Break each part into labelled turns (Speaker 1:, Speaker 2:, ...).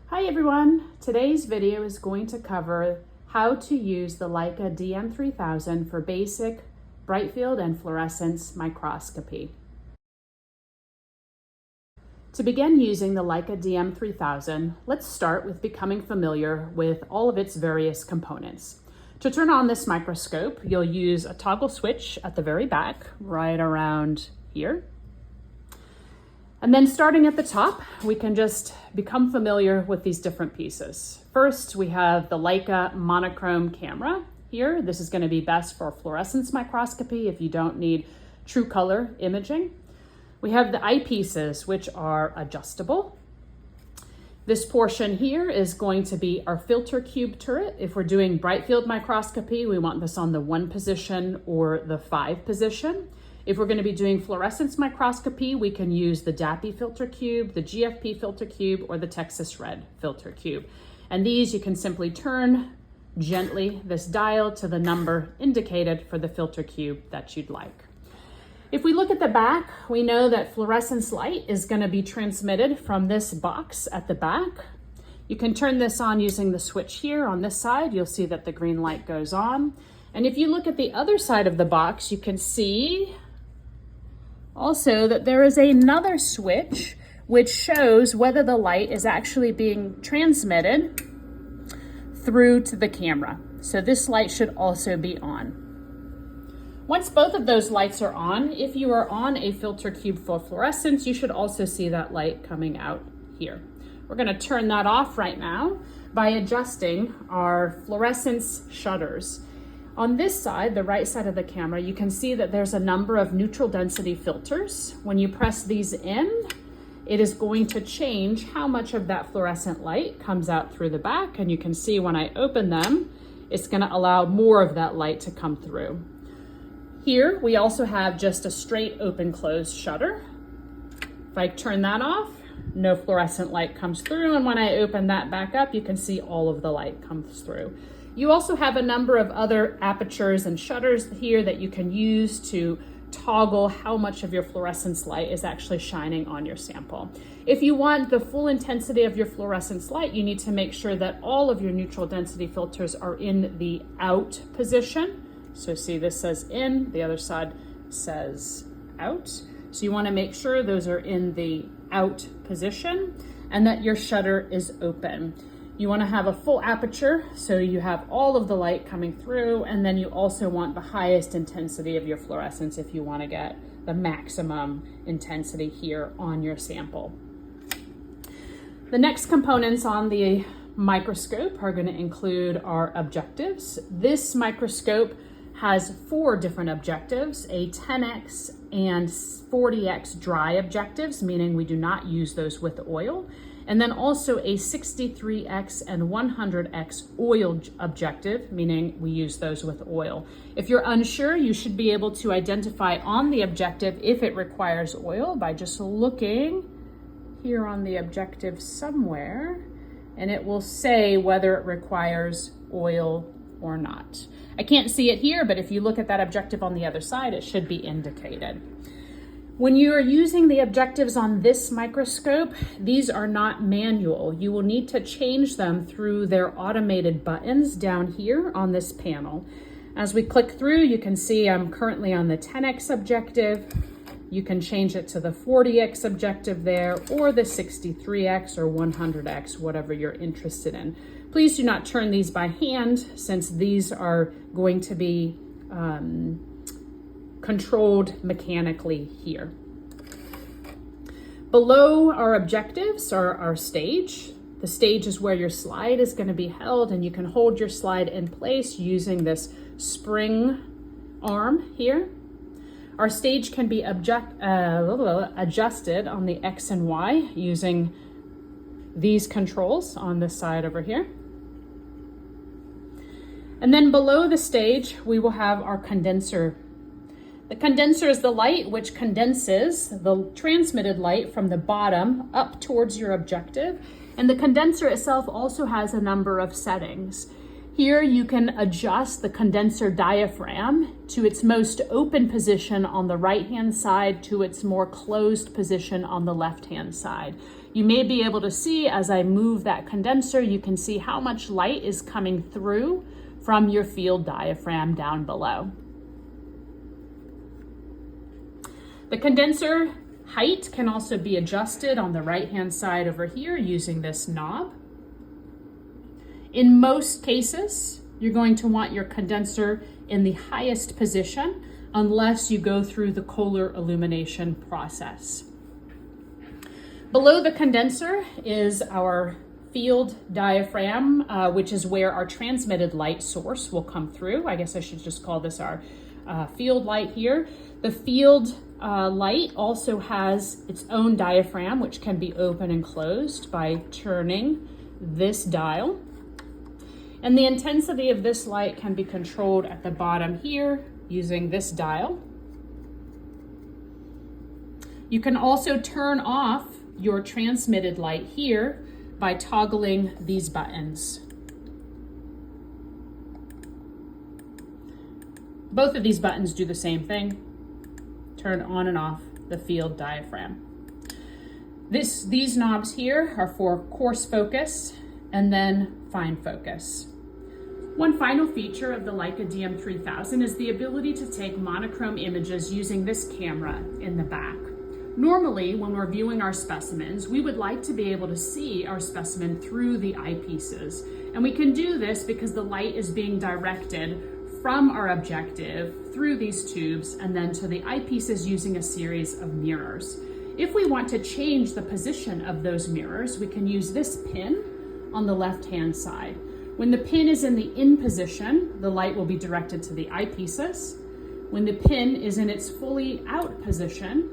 Speaker 1: Hi everyone! Today's video is going to cover how to use the Leica DM3000 for basic bright field and fluorescence microscopy. To begin using the Leica DM3000, let's start with becoming familiar with all of its various components. To turn on this microscope, you'll use a toggle switch at the very back, right around here. And then starting at the top, we can just become familiar with these different pieces. First, we have the Leica monochrome camera here. This is going to be best for fluorescence microscopy if you don't need true color imaging. We have the eyepieces, which are adjustable. This portion here is going to be our filter cube turret. If we're doing bright field microscopy, we want this on the 1 position or the 5 position. If we're going to be doing fluorescence microscopy, we can use the DAPI filter cube, the GFP filter cube, or the Texas Red filter cube. And these you can simply turn gently this dial to the number indicated for the filter cube that you'd like. If we look at the back, we know that fluorescence light is going to be transmitted from this box at the back. You can turn this on using the switch here on this side. You'll see that the green light goes on. And if you look at the other side of the box, you can see also that there is another switch which shows whether the light is actually being transmitted through to the camera. So this light should also be on. Once both of those lights are on, if you are on a filter cube for fluorescence, you should also see that light coming out here. We're going to turn that off right now by adjusting our fluorescence shutters. On this side, the right side of the camera, you can see that there's a number of neutral density filters. When you press these in, it is going to change how much of that fluorescent light comes out through the back. And you can see when I open them, it's going to allow more of that light to come through. Here, we also have just a straight open close shutter. If I turn that off, no fluorescent light comes through. And when I open that back up, you can see all of the light comes through. You also have a number of other apertures and shutters here that you can use to toggle how much of your fluorescence light is actually shining on your sample. If you want the full intensity of your fluorescence light, you need to make sure that all of your neutral density filters are in the out position. So see, this says in, the other side says out. So you want to make sure those are in the out position and that your shutter is open. You want to have a full aperture, so you have all of the light coming through, and then you also want the highest intensity of your fluorescence if you want to get the maximum intensity here on your sample. The next components on the microscope are going to include our objectives. This microscope has 4 different objectives, a 10x and 40x dry objectives, meaning we do not use those with oil. And then also a 63x and 100x oil objective, meaning we use those with oil. If you're unsure, you should be able to identify on the objective if it requires oil by just looking here on the objective somewhere, and it will say whether it requires oil or not. I can't see it here, but if you look at that objective on the other side, it should be indicated. When you are using the objectives on this microscope, these are not manual. You will need to change them through their automated buttons down here on this panel. As we click through, you can see I'm currently on the 10x objective. You can change it to the 40x objective there, or the 63x or 100x, whatever you're interested in. Please do not turn these by hand, since these are going to be controlled mechanically here. Below our objectives are our stage. The stage is where your slide is going to be held, and you can hold your slide in place using this spring arm here. Our stage can be adjusted on the X and Y using these controls on this side over here. And then below the stage, we will have our condenser. The condenser is the light which condenses the transmitted light from the bottom up towards your objective. And the condenser itself also has a number of settings. Here you can adjust the condenser diaphragm to its most open position on the right-hand side to its more closed position on the left-hand side. You may be able to see as I move that condenser, you can see how much light is coming through from your field diaphragm down below. The condenser height can also be adjusted on the right-hand side over here using this knob. In most cases, you're going to want your condenser in the highest position unless you go through the Kohler illumination process. Below the condenser is our field diaphragm, which is where our transmitted light source will come through. I guess I should just call this our field light here. The field light also has its own diaphragm, which can be open and closed by turning this dial. And the intensity of this light can be controlled at the bottom here using this dial. You can also turn off your transmitted light here by toggling these buttons. Both of these buttons do the same thing. Turn on and off the field diaphragm. These knobs here are for coarse focus and then fine focus. One final feature of the Leica DM3000 is the ability to take monochrome images using this camera in the back. Normally, when we're viewing our specimens, we would like to be able to see our specimen through the eyepieces. And we can do this because the light is being directed from our objective through these tubes and then to the eyepieces using a series of mirrors. If we want to change the position of those mirrors, we can use this pin on the left-hand side. When the pin is in the in position, the light will be directed to the eyepieces. When the pin is in its fully out position,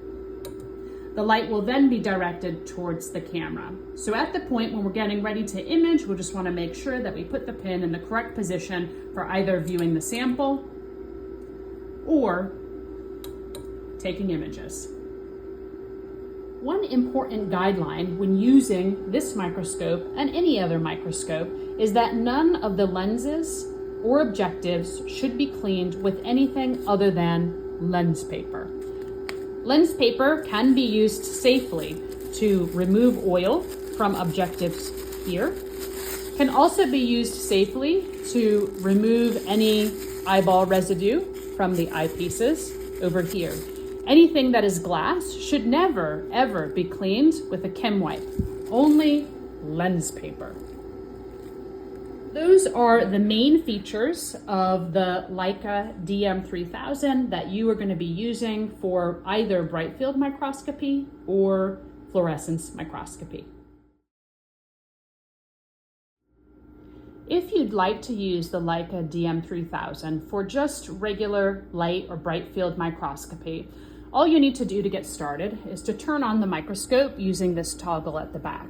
Speaker 1: the light will then be directed towards the camera. So at the point when we're getting ready to image, we'll just want to make sure that we put the pin in the correct position for either viewing the sample or taking images. One important guideline when using this microscope and any other microscope is that none of the lenses or objectives should be cleaned with anything other than lens paper. Lens paper can be used safely to remove oil from objectives here. Can also be used safely to remove any eyeball residue from the eyepieces over here. Anything that is glass should never, ever be cleaned with a chem wipe, only lens paper. Those are the main features of the Leica DM3000 that you are going to be using for either bright field microscopy or fluorescence microscopy. If you'd like to use the Leica DM3000 for just regular light or bright field microscopy, all you need to do to get started is to turn on the microscope using this toggle at the back.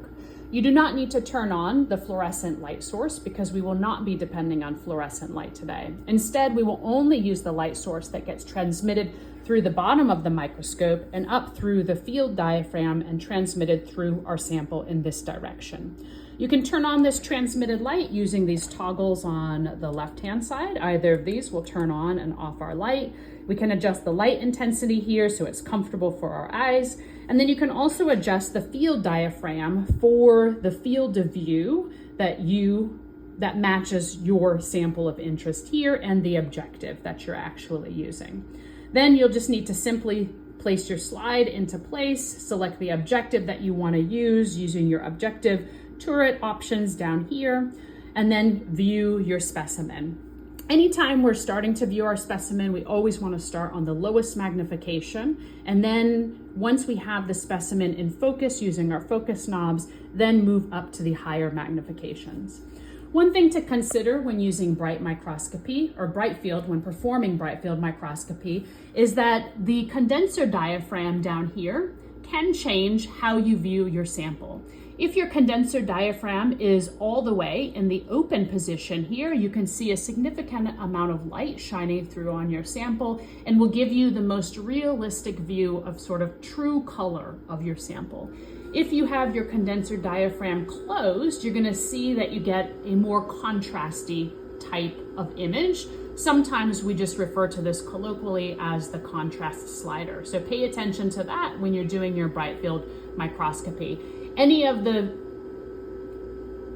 Speaker 1: You do not need to turn on the fluorescent light source because we will not be depending on fluorescent light today. Instead, we will only use the light source that gets transmitted through the bottom of the microscope and up through the field diaphragm and transmitted through our sample in this direction. You can turn on this transmitted light using these toggles on the left-hand side. Either of these will turn on and off our light. We can adjust the light intensity here so it's comfortable for our eyes. And then you can also adjust the field diaphragm for the field of view that matches your sample of interest here and the objective that you're actually using. Then you'll just need to simply place your slide into place, select the objective that you want to use using your objective turret options down here, and then view your specimen. Anytime we're starting to view our specimen, we always want to start on the lowest magnification. And then once we have the specimen in focus using our focus knobs, then move up to the higher magnifications. One thing to consider when using bright microscopy or bright field, when performing bright field microscopy, is that the condenser diaphragm down here can change how you view your sample. If your condenser diaphragm is all the way in the open position here, you can see a significant amount of light shining through on your sample and will give you the most realistic view of sort of true color of your sample. If you have your condenser diaphragm closed, you're going to see that you get a more contrasty type of image. Sometimes we just refer to this colloquially as the contrast slider. So pay attention to that when you're doing your bright field microscopy. Any of the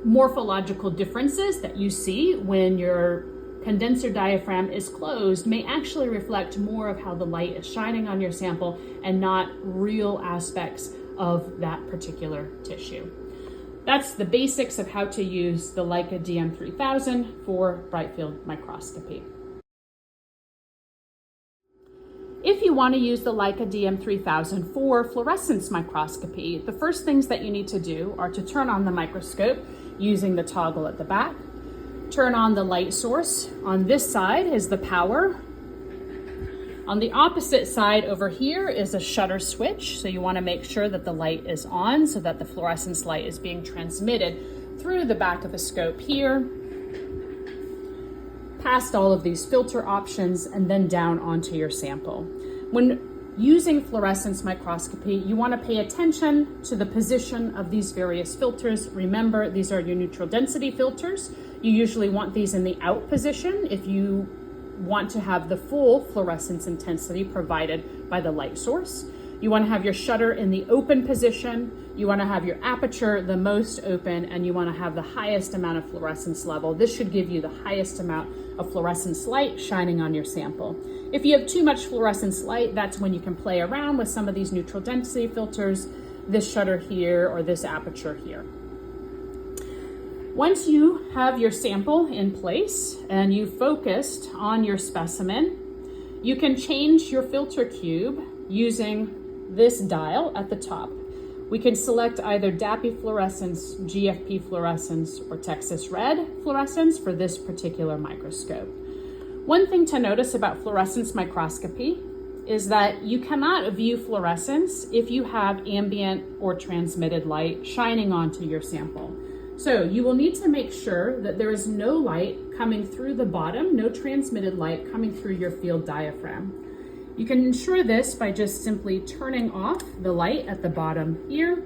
Speaker 1: morphological differences that you see when your condenser diaphragm is closed may actually reflect more of how the light is shining on your sample and not real aspects of that particular tissue. That's the basics of how to use the Leica DM3000 for bright field microscopy. If you want to use the Leica DM3000 for fluorescence microscopy, the first things that you need to do are to turn on the microscope using the toggle at the back. Turn on the light source. On this side is the power. On the opposite side over here is a shutter switch. So you want to make sure that the light is on so that the fluorescence light is being transmitted through the back of the scope here, past all of these filter options, and then down onto your sample. When using fluorescence microscopy, you want to pay attention to the position of these various filters. Remember, these are your neutral density filters. You usually want these in the out position if you want to have the full fluorescence intensity provided by the light source. You want to have your shutter in the open position. You want to have your aperture the most open, and you want to have the highest amount of fluorescence level. This should give you the highest amount of fluorescence light shining on your sample. If you have too much fluorescence light, that's when you can play around with some of these neutral density filters, this shutter here or this aperture here. Once you have your sample in place and you focused on your specimen, you can change your filter cube using this dial at the top. We can select either DAPI fluorescence, GFP fluorescence, or Texas red fluorescence for this particular microscope. One thing to notice about fluorescence microscopy is that you cannot view fluorescence if you have ambient or transmitted light shining onto your sample. So you will need to make sure that there is no light coming through the bottom, no transmitted light coming through your field diaphragm. You can ensure this by just simply turning off the light at the bottom here.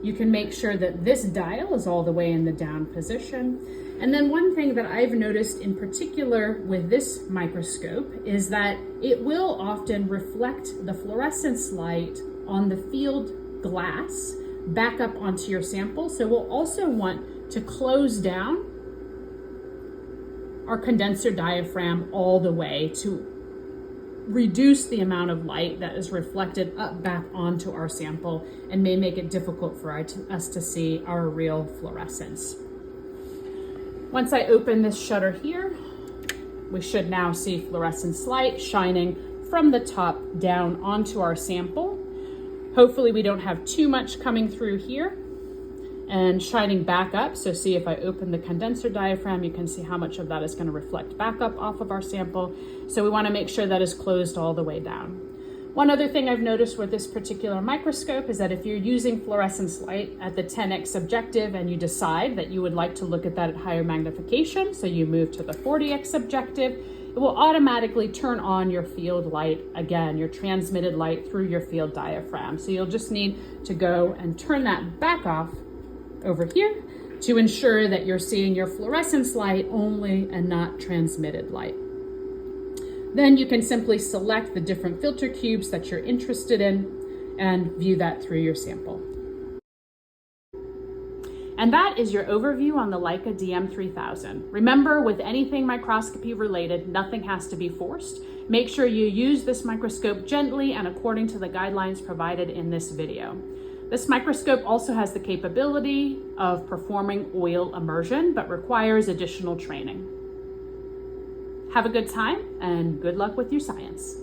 Speaker 1: You can make sure that this dial is all the way in the down position. And then one thing that I've noticed in particular with this microscope is that it will often reflect the fluorescence light on the field glass back up onto your sample. So we'll also want to close down our condenser diaphragm all the way to reduce the amount of light that is reflected up back onto our sample and may make it difficult for us to see our real fluorescence. Once I open this shutter here, we should now see fluorescence light shining from the top down onto our sample. Hopefully we don't have too much coming through here and shining back up. So see, if I open the condenser diaphragm, you can see how much of that is going to reflect back up off of our sample. So we want to make sure that is closed all the way down. One other thing I've noticed with this particular microscope is that if you're using fluorescence light at the 10x objective and you decide that you would like to look at that at higher magnification, so you move to the 40x objective, it will automatically turn on your field light again, your transmitted light through your field diaphragm. So you'll just need to go and turn that back off over here to ensure that you're seeing your fluorescence light only and not transmitted light. Then you can simply select the different filter cubes that you're interested in and view that through your sample. And that is your overview on the Leica DM3000. Remember, with anything microscopy related, nothing has to be forced. Make sure you use this microscope gently and according to the guidelines provided in this video. This microscope also has the capability of performing oil immersion, but requires additional training. Have a good time and good luck with your science.